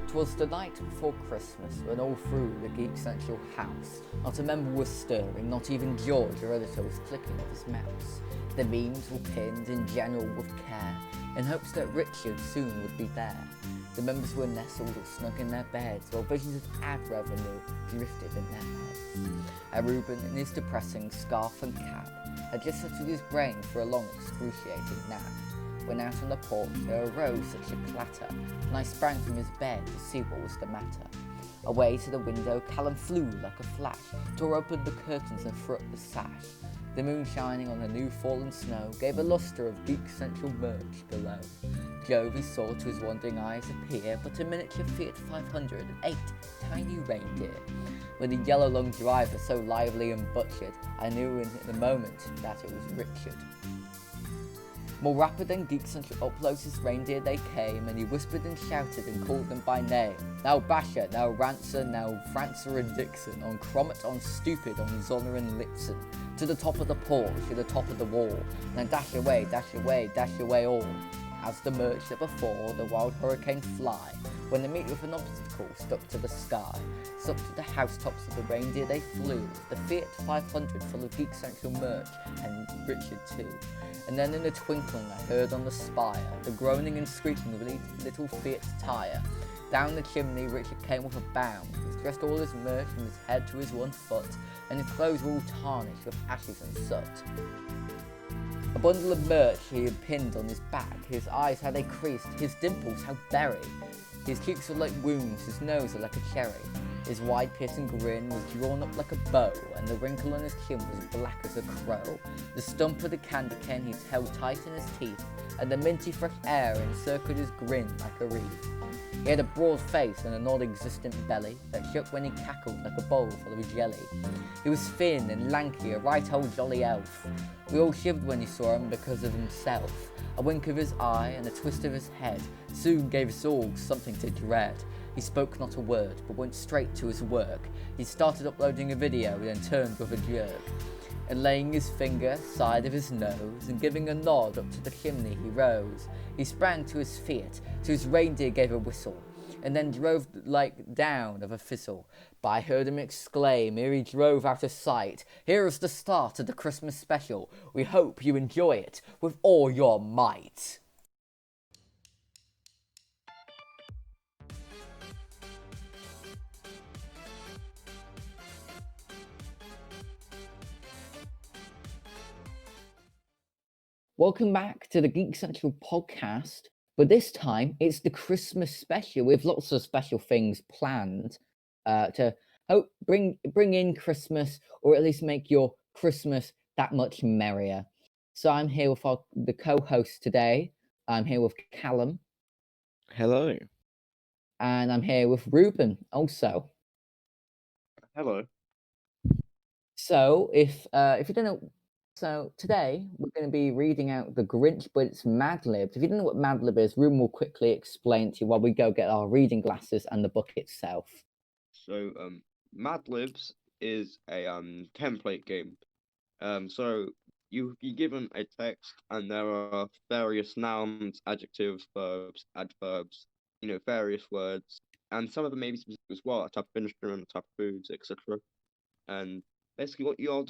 'Twas the night before Christmas, when all through the Geek Central house, not a member was stirring, not even George, our editor, was clicking of his mouse. The memes were pinned in general with care, in hopes that Richard soon would be there. The members were nestled or snug in their beds, while visions of ad revenue drifted in their heads. And Rueben, in his depressing scarf and cap, had just settled his brain for a long, excruciating nap. When out on the porch there arose such a clatter, and I sprang from his bed to see what was the matter. Away to the window Callum flew like a flash, tore open the curtains and threw up the sash. The moon shining on the new fallen snow gave a lustre of Geek Central merch below. Jove he saw to his wandering eyes appear but a miniature Fiat 500 and 8 tiny reindeer. With a yellow lung driver so lively and butchered, I knew in the moment that it was Richard. More rapid than Geek Central uploads his reindeer they came, and he whispered and shouted and called them by name. Now Basher, now Rancer, now Francer and Dixon, on Cromit, on Stupid, on Zonner and Litzen, to the top of the porch, to the top of the wall, now dash away, dash away, dash away all. As the merch that before the wild hurricane fly, when they meet with an obstacle stuck to the sky, stuck to the housetops of the reindeer they flew, the Fiat 500 full of Geek Central merch, and Richard too. And then in a twinkling I heard on the spire the groaning and screeching of a little Fiat tire. Down the chimney Richard came with a bound, he's dressed all his merch from his head to his 1 foot, and his clothes were all tarnished with ashes and soot. A bundle of merch he had pinned on his back, his eyes how they creased, his dimples how berry. His cheeks were like wounds, his nose was like a cherry. His wide piercing grin was drawn up like a bow, and the wrinkle on his chin was black as a crow. The stump of the candy cane he held tight in his teeth, and the minty fresh air encircled his grin like a wreath. He had a broad face and a non-existent belly that shook when he cackled like a bowl full of jelly. He was thin and lanky, a right old jolly elf. We all shivered when we saw him because of himself. A wink of his eye and a twist of his head soon gave us all something to dread. He spoke not a word, but went straight to his work. He started uploading a video, then turned with a jerk. And laying his finger side of his nose, and giving a nod up to the chimney he rose. He sprang to his Fiat, to his reindeer gave a whistle, and then drove like down of a fizzle. But I heard him exclaim, ere he drove out of sight, "Here is the start of the Christmas special. We hope you enjoy it with all your might." Welcome back to the Geek Central Podcast, but this time it's the Christmas special with lots of special things planned to hope bring in Christmas, or at least make your Christmas that much merrier. So I'm here with the co-host today. I'm here with Callum. Hello. And I'm here with Rueben also. Hello. So if you don't know. So today we're going to be reading out The Grinch, but it's Mad Libs. If you don't know what Mad Lib is, Ruben will quickly explain to you while we go get our reading glasses and the book itself. So, Mad Libs is a template game. So you give them a text, and there are various nouns, adjectives, verbs, adverbs, various words, and some of them may be specific as well, a type of instrument, a type of foods, etc. And basically, what you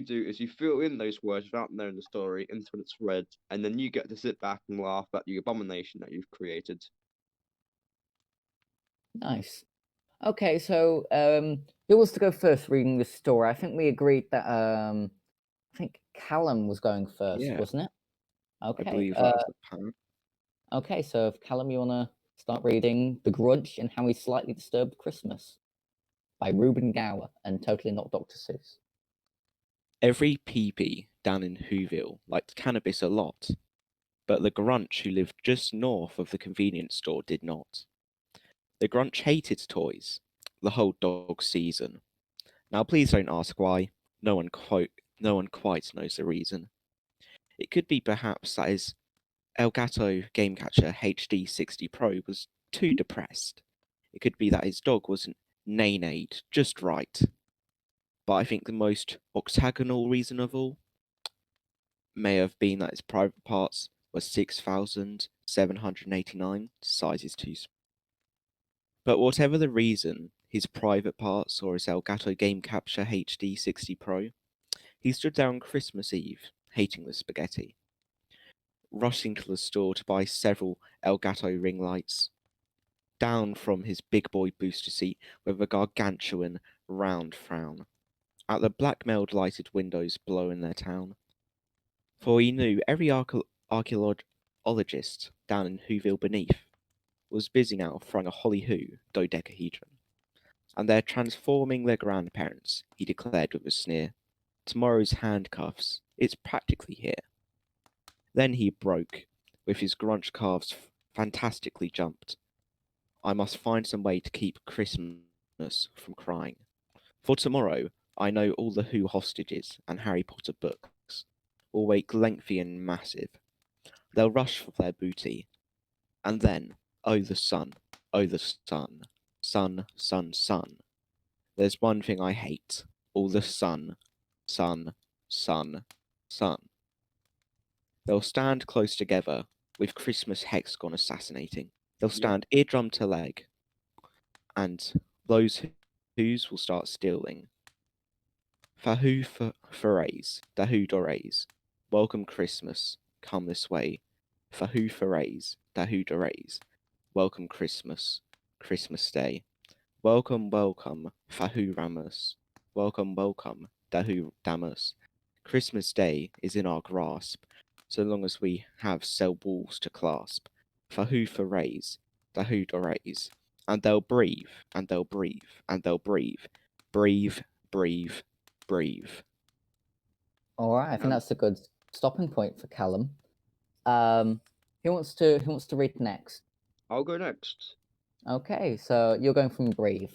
do is you fill in those words without knowing the story until it's read, and then you get to sit back and laugh at the abomination that you've created. Nice. Okay, so who wants to go first reading the story? I think we agreed that I think Callum was going first, wasn't it? Okay. I believe that's the plan. Okay, so if Callum, you want to start reading The Grudge and How He Slightly Disturbed Christmas by Ruben Gower and totally not Dr. Seuss. Every peepee down in Whoville liked cannabis a lot, but the Grunch who lived just north of the convenience store did not. The Grunch hated toys, the whole dog season. Now please don't ask why, no one quite knows the reason. It could be perhaps that his Elgato Game Catcher HD 60 Pro was too depressed. It could be that his dog wasn't nay-nayed just right. But I think the most octagonal reason of all may have been that his private parts were 6,789 sizes too small. But whatever the reason, his private parts or his Elgato Game Capture HD 60 Pro, he stood there on Christmas Eve, hating the spaghetti, rushing to the store to buy several Elgato ring lights, down from his big boy booster seat with a gargantuan round frown at the black-mailed lighted windows below in their town. For he knew every archaeologist down in Whoville beneath was busy now throwing a holly-hoo dodecahedron, and they're transforming their grandparents, he declared with a sneer. Tomorrow's handcuffs, it's practically here. Then he broke, with his grunch calves fantastically jumped. I must find some way to keep Christmas from crying. For tomorrow, I know all the Who hostages and Harry Potter books will wake lengthy and massive. They'll rush for their booty. And then, oh the sun, sun, sun, sun. There's one thing I hate, all the sun, sun, sun, sun. They'll stand close together, with Christmas hexagon assassinating. They'll stand eardrum to leg, and those Who's will start stealing. Fahu forays, dahu dorays. Welcome Christmas, come this way. Fahu forays, dahu dorays. Welcome Christmas, Christmas Day. Welcome, welcome, Fahu Ramus. Welcome, welcome, dahu damus. Christmas Day is in our grasp, so long as we have cell walls to clasp. Fahu forays, dahu dorays. And they'll breathe, and they'll breathe, and they'll breathe. Breathe, breathe, breathe. All right, I think that's a good stopping point for Callum. Who wants to read next? I'll go next. Okay, so you're going from Breathe.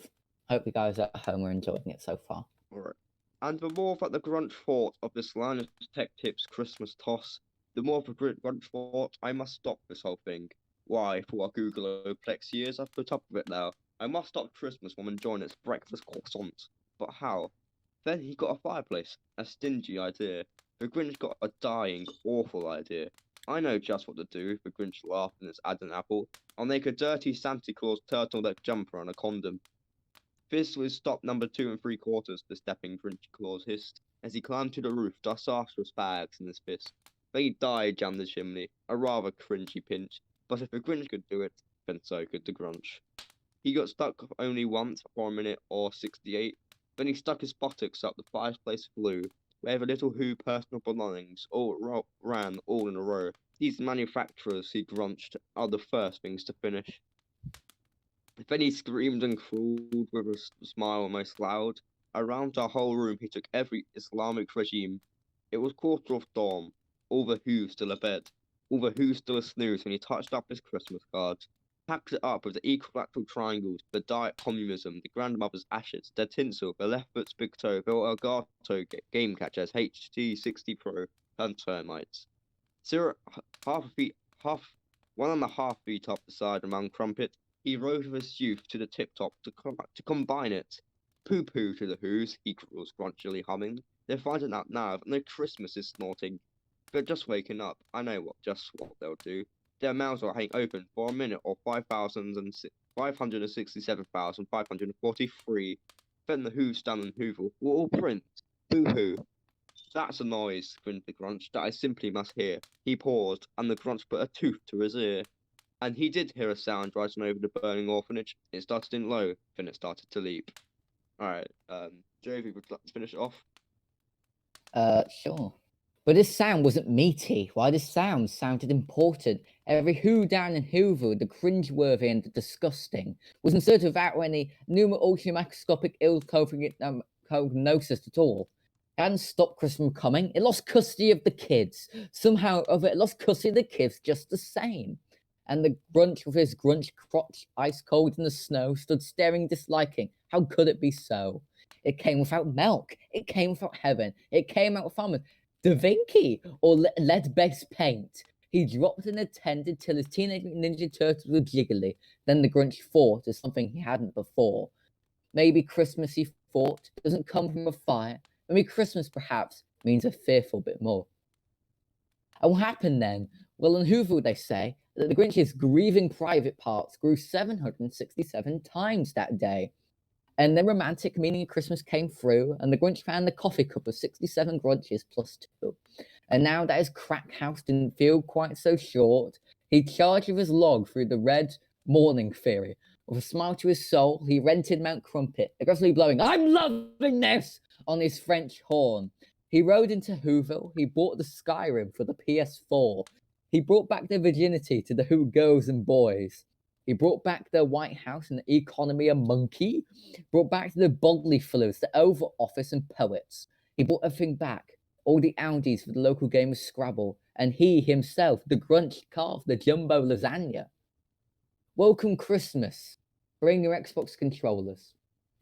Hope you guys at home are enjoying it so far. All right. And the more that the Grunch thought of this line of detectives' Christmas toss, the more the Grunch thought, I must stop this whole thing. Why, for what Googleoplex years I've put up with it now. I must stop Christmas while I'm enjoying its breakfast croissant. But how? Then he got a fireplace. A stingy idea. The Grinch got a dying, awful idea. I know just what to do, the Grinch laughed in his Adam's apple. I'll make a dirty Santa Claus turtleneck jumper and a condom. This was stop number 2 3/4, the stepping Grinch Claus hissed, as he climbed to the roof, dust after his bags in his fist. Then he died down the chimney, a rather cringy pinch, but if the Grinch could do it, then so could the Grunch. He got stuck only once for a minute or 68, then he stuck his buttocks up the fireplace flue, where the little Who personal belongings all ran all in a row. These manufacturers, he grunched, are the first things to finish. Then he screamed and crawled with a smile almost loud. Around the whole room he took every Islamic regime. It was 1:15, all the Who still abed, all the Who still asnooze when he touched up his Christmas cards. Packed it up with the equilateral triangles, the diet communism, the grandmother's ashes, their tinsel, the left foot's big toe, the Elgato game catchers, HT 60 Pro, and termites. 1.5 feet up the side among crumpet, he rode with his youth to the tip-top to combine it. Pooh-pooh to the Who's, he was grunchily humming. They're finding out now that no Christmas is snorting. They're just waking up. I know just what they'll do. Their mouths will hang open for a minute or 567,543. Then the Who's down in Whoville will all print. Boo-hoo. That's a noise, grinned the Grunch, that I simply must hear. He paused, and the Grunch put a tooth to his ear. And he did hear a sound rising over the burning orphanage. It started in low, then it started to leap. Alright, Jovi, would you like to finish it off? Sure. But this sound wasn't meaty. Why, this sound sounded important. Every Who down in Whoville, the cringeworthy and the disgusting, was inserted without any pneumo-ultramicroscopic ill-cognosis at all. It hadn't stopped Chris from coming. It lost custody of the kids. Somehow or other, it lost custody of the kids just the same. And the Grunch with his grunch crotch ice cold in the snow stood staring disliking. How could it be so? It came without milk. It came without heaven. It came out with farmers. Da Vinci or lead-based paint. He dropped and attended till his Teenage Ninja Turtles were jiggly. Then the Grunch thought of something he hadn't before. Maybe Christmas, he thought, doesn't come from a fire. Maybe Christmas, perhaps, means a fearful bit more. And what happened then? Well, in Whoville, they say that the Grinch's grieving private parts grew 767 times that day. And then romantic meaning of Christmas came through, and the Grinch found the coffee cup of 67 grudges plus 2. And now that his crack house didn't feel quite so short, he charged with his log through the red morning theory. With a smile to his soul, he rented Mount Crumpet, aggressively blowing, "I'm loving this!" on his French horn. He rode into Whoville, he bought the Skyrim for the PS4. He brought back their virginity to the Who girls and boys. He brought back the White House and the economy a monkey. Brought back the Bogley Fellows, the Oval Office and poets. He brought everything back. All the Audis for the local game of Scrabble. And he himself, the Grunch, carved the jumbo lasagna. Welcome Christmas. Bring your Xbox controllers.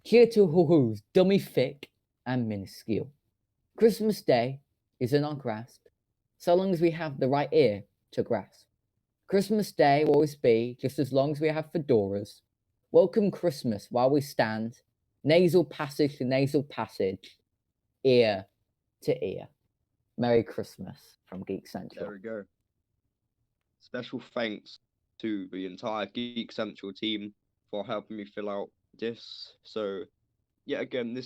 Cheer to Who's dummy thick and minuscule. Christmas Day is in our grasp, so long as we have the right ear to grasp. Christmas Day will always be, just as long as we have fedoras. Welcome Christmas while we stand, nasal passage to nasal passage, ear to ear. Merry Christmas from Geek Central. There we go. Special thanks to the entire Geek Central team for helping me fill out this. So, yet again,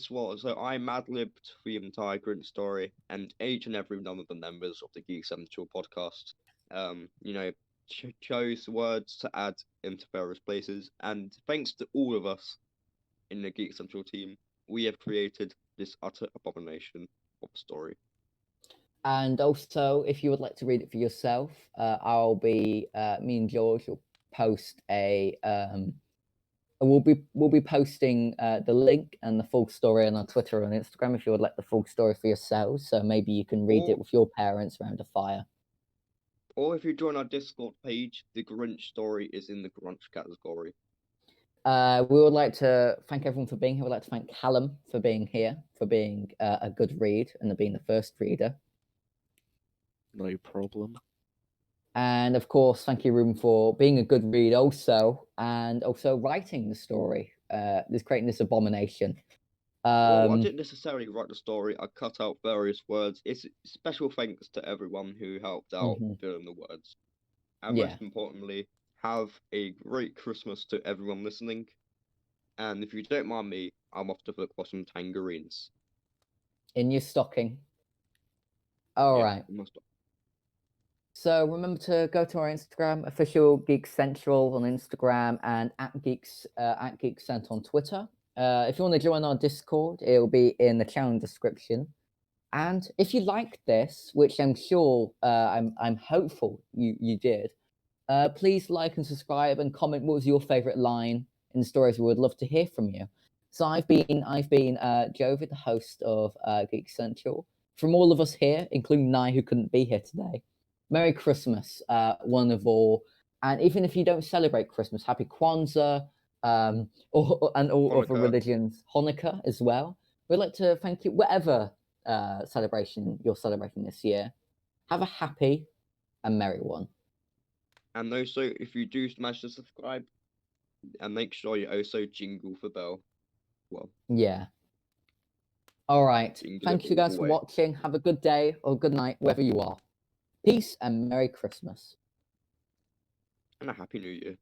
I mad-libbed the entire Grinch story, and each and every one of the members of the Geek Central podcast, chose words to add into various places, and thanks to all of us in the Geek Central team, we have created this utter abomination of a story. And also, if you would like to read it for yourself, me and George will post we'll be posting the link and the full story on our Twitter and Instagram if you would like the full story for yourselves. So maybe you can read it with your parents around a fire. Or if you join our Discord page, the Grinch story is in the Grunch category. We would like to thank everyone for being here. We'd like to thank Callum for being here, for being a good read and being the first reader. No problem. And of course, thank you, Ruben, for being a good read also, and also writing the story, creating this abomination. I didn't necessarily write the story. I cut out various words. It's special thanks to everyone who helped out filling the words. And most importantly, have a great Christmas to everyone listening. And if you don't mind me, I'm off to look for some tangerines. In your stocking. All right. So remember to go to our Instagram, official Geek Central on Instagram, and at Geek Central on Twitter. If you want to join our Discord, it will be in the channel description. And if you like this, which I'm sure, I'm hopeful you did, please like and subscribe and comment what was your favorite line in the stories. We would love to hear from you. So I've been Jovi, the host of Geek Central. From all of us here, including Nye, who couldn't be here today, Merry Christmas, one of all. And even if you don't celebrate Christmas, Happy Kwanzaa, and all other religions, Hanukkah as well. We'd like to thank you, whatever celebration you're celebrating this year. Have a happy and merry one. And also, if you do manage to subscribe, and make sure you also jingle the bell. Well. Yeah. All right. Thank you guys for watching. Have a good day or good night, wherever you are. Peace and Merry Christmas. And a Happy New Year.